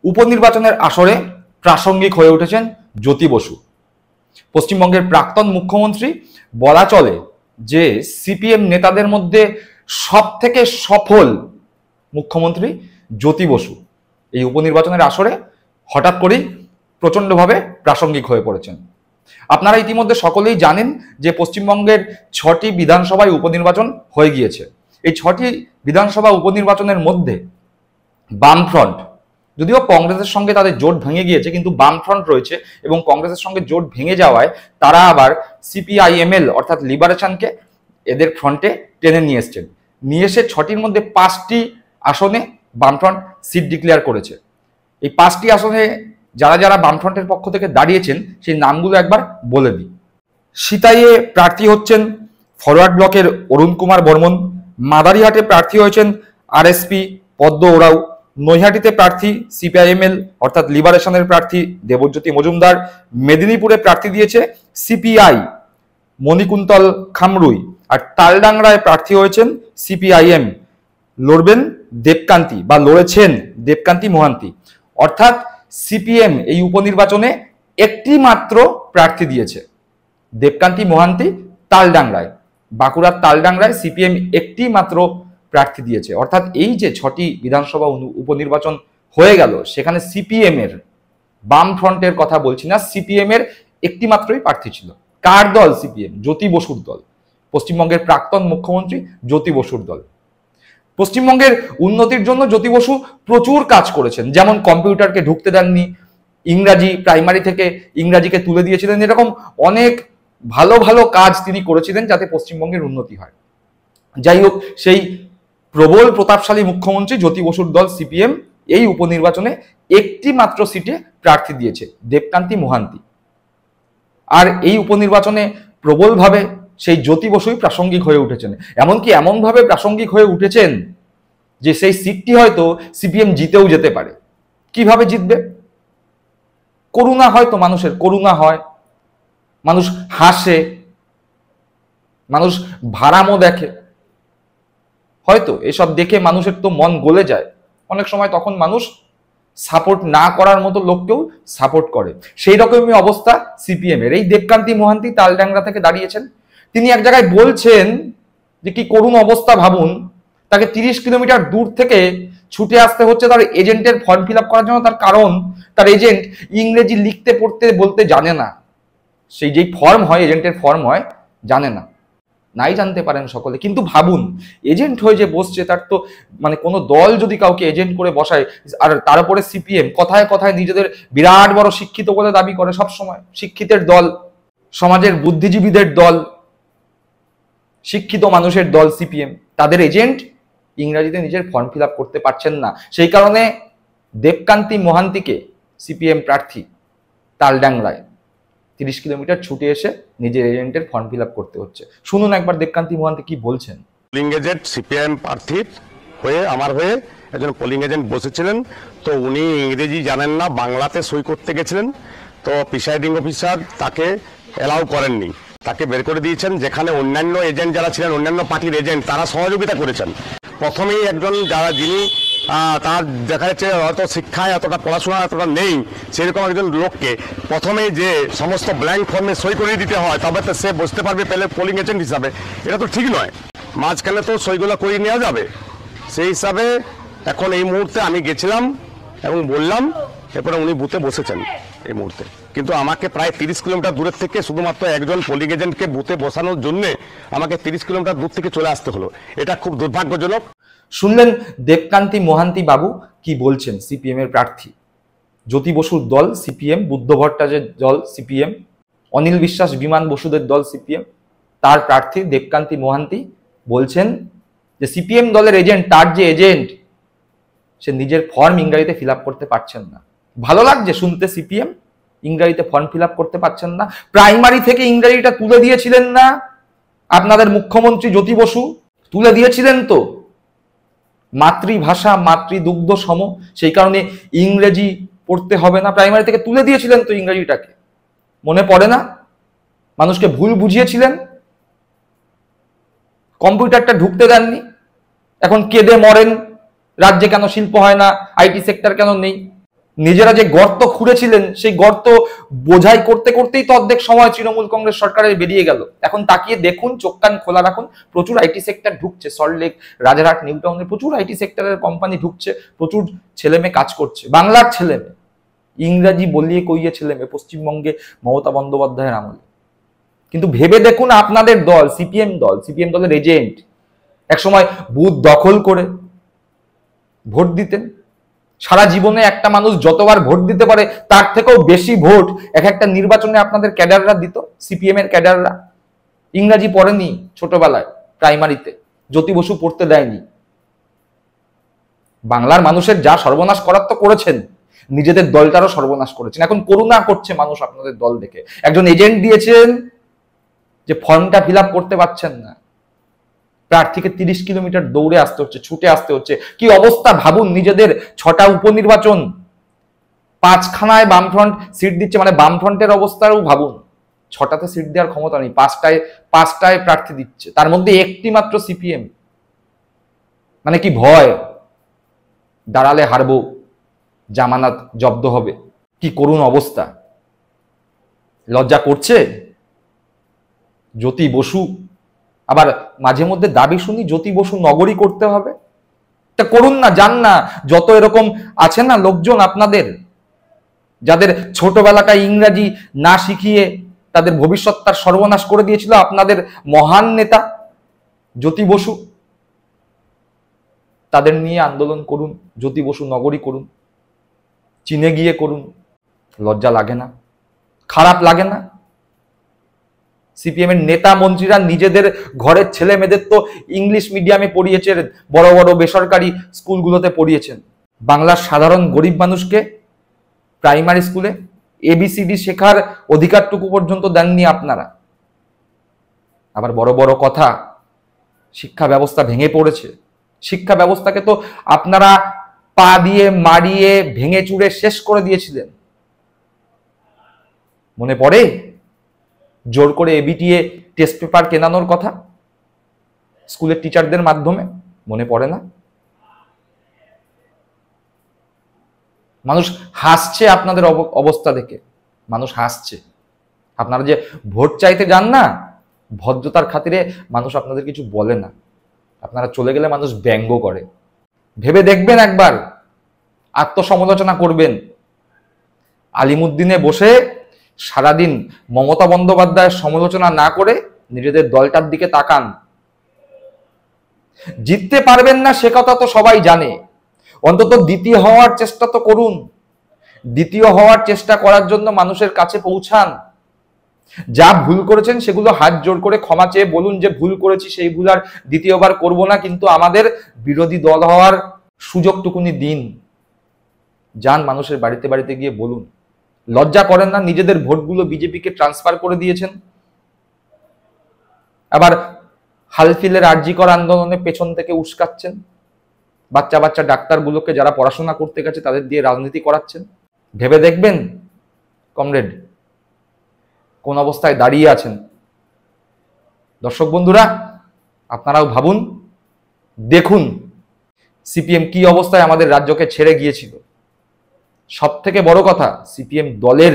উপনির্বাচনের আসরে প্রাসঙ্গিক হয়ে উঠেছেন জ্যোতি বসু। পশ্চিমবঙ্গের প্রাক্তন মুখ্যমন্ত্রী, বলা চলে যে সিপিএম নেতাদের মধ্যে সব থেকে সফল মুখ্যমন্ত্রী জ্যোতি বসু এই উপনির্বাচনের আসরে হঠাৎ করেই প্রচণ্ডভাবে প্রাসঙ্গিক হয়ে পড়েছেন। আপনারা ইতিমধ্যে সকলেই জানেন যে পশ্চিমবঙ্গের 6টি বিধানসভায় উপনির্বাচন হয়ে গিয়েছে। এই 6টি বিধানসভা উপনির্বাচনের মধ্যে বামফ্রন্ট, যদিও কংগ্রেসের সঙ্গে তাদের জোট ভেঙে গিয়েছে, কিন্তু বামফ্রন্ট রয়েছে এবং কংগ্রেসের সঙ্গে জোট ভেঙে যাওয়ায় তারা আবার সিপিআইএমএল অর্থাৎ লিবারেশনকে এদের ফ্রন্টে টেনে নিয়ে এসছেন। নিয়ে এসে 6টির মধ্যে 5টি আসনে বামফ্রন্ট সিট ডিক্লেয়ার করেছে। এই 5টি আসনে যারা যারা বামফ্রন্টের পক্ষ থেকে দাঁড়িয়েছেন সেই নামগুলো একবার বলে দিই। সিতাইয়ে প্রার্থী হচ্ছেন ফরওয়ার্ড ব্লকের অরুণ কুমার বর্মন, মাদারিহাটে প্রার্থী হয়েছেন আরএসপি পদ্ম ওরাও, নৈহাটিতে প্রার্থী সিপিআইএমএল অর্থাৎ লিবারেশনের প্রার্থী দেবজ্যোতি মজুমদার, মেদিনীপুরে প্রার্থী দিয়েছে সিপিআই মণিকুন্তল খামরুই, আর তালডাংরায় প্রার্থী হয়েছেন সিপিআইএম লড়বেন দেবকান্তি বা লড়েছেন দেবকান্তি মোহান্তি। অর্থাৎ সিপিএম এই উপনির্বাচনে একটি মাত্র প্রার্থী দিয়েছে, দেবকান্তি মোহান্তি তালডাংরায়। বাঁকুড়ার তালডাংরায় সিপিএম একটি মাত্র প্রার্থী দিয়েছে। অর্থাৎ এই যে 6টি বিধানসভা উপনির্বাচন হয়ে গেল, সেখানে সিপিএম এর, বামফ্রন্টের কথা বলছি না, সিপিএম এর একটি মাত্রই প্রার্থী ছিল। কার দল? সিপিএম, জ্যোতি বসুর দল, পশ্চিমবঙ্গের প্রাক্তন মুখ্যমন্ত্রী জ্যোতি বসুর দল। পশ্চিমবঙ্গের উন্নতির জন্য জ্যোতি বসু প্রচুর কাজ করেছেন, যেমন কম্পিউটারকে ঢুকতে দেননি, ইংরাজি প্রাইমারি থেকে ইংরাজিকে তুলে দিয়েছিলেন, এরকম অনেক ভালো ভালো কাজ তিনি করেছিলেন যাতে পশ্চিমবঙ্গের উন্নতি হয়। যাই হোক, সেই প্রবল প্রতাপশালী মুখ্যমন্ত্রী জ্যোতি বসুর দল সিপিএম এই উপনির্বাচনে একটি মাত্র সিটে প্রার্থী দিয়েছে, দেবকান্তি মোহান্তি। আর এই উপনির্বাচনে প্রবলভাবে সেই জ্যোতি বসুই প্রাসঙ্গিক হয়ে উঠেছেন, এমনকি এমনভাবে প্রাসঙ্গিক হয়ে উঠেছেন যে সেই সিটটি হয়তো সিপিএম জিতেও যেতে পারে। কিভাবে জিতবে? করুণা হয় তো, মানুষের করুণা হয়, মানুষ হাসে, মানুষ ভাড়ামো দেখে, হয়তো এসব দেখে মানুষের তো মন গলে যায় অনেক সময়, তখন মানুষ সাপোর্ট না করার মতো লোককেও সাপোর্ট করে। সেই রকমই অবস্থা সিপিএম এর। এই দেবকান্তি মোহান্তি তালডাংরা থেকে দাঁড়িয়েছেন, তিনি এক জায়গায় বলছেন যে কি করুণ অবস্থা ভাবুন, তাকে 30 কিলোমিটার দূর থেকে ছুটে আসতে হচ্ছে তার এজেন্টের ফর্ম ফিল আপ করার জন্য। তার কারণ, তার এজেন্ট ইংরেজি লিখতে পড়তে বলতে জানে না, সেই যেই ফর্ম হয়, এজেন্টের ফর্ম হয়, জানে না। নাই জানতে পারেন সকলে, কিন্তু ভাবুন এজেন্ট হয়ে যে বসছে, তার তো মানে কোনো দল যদি কাউকে এজেন্ট করে বসায়, আর তার উপরে সিপিএম কথায় কথায় নিজেদের বিরাট বড় শিক্ষিত বলে দাবি করে, সব সময় শিক্ষিতের দল, সমাজের বুদ্ধিজীবীদের দল, শিক্ষিত মানুষের দল সিপিএম, তাদের এজেন্ট ইংরেজিতে নিজের ফর্ম ফিল আপ করতে পারছেন না। সেই কারণে দেবকান্তি মোহান্তিকে সিপিএম প্রার্থী তালডাংরায় 30 কিলোমিটার ছুটে এসে নিজের এজেন্টের ফর্ম ফিল আপ করতে হচ্ছে। শুনুন একবার দেবকান্তি মোহান্তি কি বলছেন। পোলিং এজেন্ট সিপিএম প্রার্থীর হয়ে, আমার হয়ে একজন পোলিং এজেন্ট বসেছিলেন, তো উনি ইংরেজি জানেন না, বাংলাতে সই করতে গেছিলেন, তো প্রিসাইডিং অফিসার তাকে অ্যালাউ করেননি, তাকে বের করে দিয়েছেন। যেখানে অন্যান্য এজেন্ট যারা ছিলেন, অন্যান্য পার্টির এজেন্ট, তারা সহযোগিতা করেছেন। প্রথমেই একজন যিনি তার দেখা যাচ্ছে হয়তো শিক্ষায় এতটা, পড়াশোনা এতটা নেই, সেরকম একজন লোককে প্রথমেই যে সমস্ত ব্ল্যাঙ্ক ফর্মে সই করে দিতে হয়, তবে তো সে বুঝতে পারবে পেলে পোলিং এজেন্ট হিসাবে। এটা তো ঠিক নয়, মাঝখানে তো সইগুলো করিয়ে নেওয়া যাবে। সেই হিসাবে এখন এই মুহূর্তে আমি গেছিলাম এবং বললাম, এরপরে উনি বুথে বসেছেন এই মুহূর্তে। কিন্তু আমাকে প্রায় 30 কিলোমিটার দূরের থেকে শুধুমাত্র একজন পোলিং এজেন্টকে বুথে বসানোর জন্য আমাকে 30 কিলোমিটার দূর থেকে চলে আসতে হলো। এটা খুব দুর্ভাগ্যজনক। শুনলেন দেবকান্তি মোহান্তি বাবু কি বলছেন। সিপিএম এর প্রার্থী, জ্যোতি বসুর দল সিপিএম, বুদ্ধ ভট্টাচার্যের দল সিপিএম, অনিল বিশ্বাস বিমান বসুদের দল সিপিএম, তার প্রার্থী দেবকান্তি মোহান্তি বলছেন যে সিপিএম দলের এজেন্ট, তার যে এজেন্ট, সে নিজের ফর্ম ইংরেজিতে ফিল আপ করতে পারছেন না। ভালো লাগছে শুনতে, সিপিএম ইংরেজিতে ফর্ম ফিল আপ করতে পারছেন না। প্রাইমারি থেকে ইংরেজিটা তুলে দিয়েছিলেন না আপনাদের মুখ্যমন্ত্রী জ্যোতি বসু? তুলে দিয়েছিলেন তো, মাতৃভাষা মাতৃদুগ্ধ সম, সেই কারণে ইংরেজি পড়তে হবে না, প্রাইমারি থেকে তুলে দিয়েছিলেন তো ইংরেজিটাকে। মনে পড়ে না? মানুষকে ভুল বুঝিয়েছিলেন, কম্পিউটারটা ঢুকতে দেননি, এখন কেঁদে মরেন রাজ্যে কেন শিল্প হয় না, আইটি সেক্টর কেন নেই। নিজেরা যে গর্ত খুঁড়েছিলেন সেই গর্ত বোঝাই করতে করতেই তো অর্ধেক সময় তৃণমূল কংগ্রেস সরকারের বেরিয়ে গেল। এখন তাকিয়ে দেখুন, চোখ কান খোলা রাখুন, প্রচুর আইটি সেক্টর ঢুকছে, সল্টলেক, রাজারহাট, নিউ টাউনে প্রচুর আইটি সেক্টরের কোম্পানি ঢুকছে, প্রচুর ছেলে মেয়ে কাজ করছে, বাংলার ছেলে মেয়ে, ইংরাজি বলিয়ে কইয়ে ছেলে মেয়ে পশ্চিমবঙ্গে মমতা বন্দ্যোপাধ্যায়ের আমলে। কিন্তু ভেবে দেখুন, আপনাদের দল সিপিএম দলের এজেন্ট একসময় বুথ দখল করে ভোট দিতেন। সারা জীবনে একটা মানুষ যতবার ভোট দিতে পারে তার থেকেও বেশি ভোট এক একটা নির্বাচনে আপনাদের ক্যাডাররা দিত, সিপিএম এর ক্যাডাররা। ইংরাজি পড়েনি ছোটবেলায়, প্রাইমারিতে জ্যোতি বসু পড়তে দেয়নি। বাংলার মানুষের যা সর্বনাশ করার তো করেছেন, নিজেদের দলটারও সর্বনাশ করেছেন। এখন করুণা করছে মানুষ আপনাদের দল দেখে। একজন এজেন্ট দিয়েছেন যে ফর্মটা ফিল আপ করতে পারছেন না, প্রার্থীকে 30 কিলোমিটার দৌড়ে আসতে হচ্ছে, ছুটে আসতে হচ্ছে। কি অবস্থা ভাবুন, নিজেদের 6টা উপনির্বাচন, 5খানায় বামফ্রন্ট সিট দিচ্ছে, মানে বামফ্রন্টের অবস্থাও ভাবুন। 6টাতে সিট দেওয়ার ক্ষমতা নেই, 5টায় প্রার্থী দিচ্ছে, তার মধ্যে একটি মাত্র সিপিএম। মানে কি ভয়, দাঁড়ালে হারবো, জামানত জব্দ হবে। কি করুণ অবস্থা, লজ্জা করছে। জ্যোতি বসু, আবার মাঝে মধ্যে দাবি শুনি জ্যোতি বসু নগরী করতে হবে। তা করুন না, যান না। যত এরকম আছে না লোকজন আপনাদের, যাদের ছোটবেলাটায় ইংরাজি না শিখিয়ে তাদের ভবিষ্যৎ তার সর্বনাশ করে দিয়েছিল আপনাদের মহান নেতা জ্যোতি বসু, তাদের নিয়ে আন্দোলন করুন, জ্যোতি বসু নগরী করুন, চীনে গিয়ে করুন। লজ্জা লাগে না? খারাপ লাগে না? সিপিএম এর নেতা মন্ত্রীরা নিজেদের ঘরের ছেলে মেয়েদের তো ইংলিশ মিডিয়ামে পড়িয়েছেন, বড় বড় বেসরকারি স্কুলগুলোতে পড়িয়েছেন। বাংলার সাধারণ গরিব মানুষকে প্রাইমারি স্কুলে এবিসিডি শেখার অধিকারটুকু পর্যন্ত দেননি আপনারা। আবার বড় বড় কথা, শিক্ষা ব্যবস্থা ভেঙে পড়েছে। শিক্ষা ব্যবস্থাকে তো আপনারা পা দিয়ে মারিয়ে ভেঙে চুরে শেষ করে দিয়েছিলেন। মনে পড়ে জোর করে এবিটিএ টেস্ট পেপার কেনানোর কথা স্কুলের টিচারদের মাধ্যমে? মনে পড়ে না? মানুষ হাসছে আপনাদের অবস্থা দেখে, মানুষ হাসছে। আপনারা যে ভোট চাইতে যান না, ভদ্রতার খাতিরে মানুষ আপনাদের কিছু বলে না, আপনারা চলে গেলে মানুষ ব্যঙ্গ করে। ভেবে দেখবেন একবার, আত্মসমালোচনা করবেন। আলিমুদ্দিনে বসে সারাদিন মমতা বন্দ্যোপাধ্যায়ের সমালোচনা না করে নিজেদের দলটার দিকে তাকান। জিততে পারবেন না সে কথা তো সবাই জানে, অন্তত দ্বিতীয় হওয়ার চেষ্টা তো করুন। দ্বিতীয় হওয়ার চেষ্টা করার জন্য মানুষের কাছে পৌঁছান। যা ভুল করেছেন সেগুলো হাত জোর করে ক্ষমা চেয়ে বলুন যে ভুল করেছি, সেই ভুল আর দ্বিতীয়বার করব না, কিন্তু আমাদের বিরোধী দল হওয়ার সুযোগটুকুনি দিন। যান মানুষের বাড়িতে বাড়িতে গিয়ে বলুন। লজ্জা করেন না? নিজেদের ভোটগুলো বিজেপিকে ট্রান্সফার করে দিয়েছেন। আবার হালফিলের আরজিকর আন্দোলনে পেছন থেকে উস্কাচ্ছেন। বাচ্চা বাচ্চা ডাক্তারগুলোকে যারা পড়াশোনা করতে গেছে তাদের দিয়ে রাজনীতি করাচ্ছেন। ভেবে দেখবেন কমরেড কোন অবস্থায় দাঁড়িয়ে আছেন। দর্শক বন্ধুরা, আপনারাও ভাবুন, দেখুন সিপিএম কি অবস্থায় আমাদের রাজ্যকে ছেড়ে গিয়েছিল। সব থেকে বড় কথা, সিপিএম দলের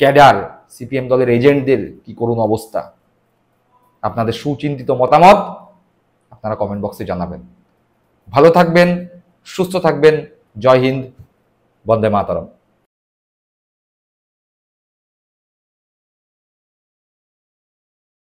ক্যাডার, সিপিএম দলের এজেন্টদের কি করুন অবস্থা। আপনাদের সুচিন্তিত মতামত আপনারা কমেন্ট বক্সে জানাবেন। ভালো থাকবেন, সুস্থ থাকবেন। জয় হিন্দ, বন্দে মাতরম।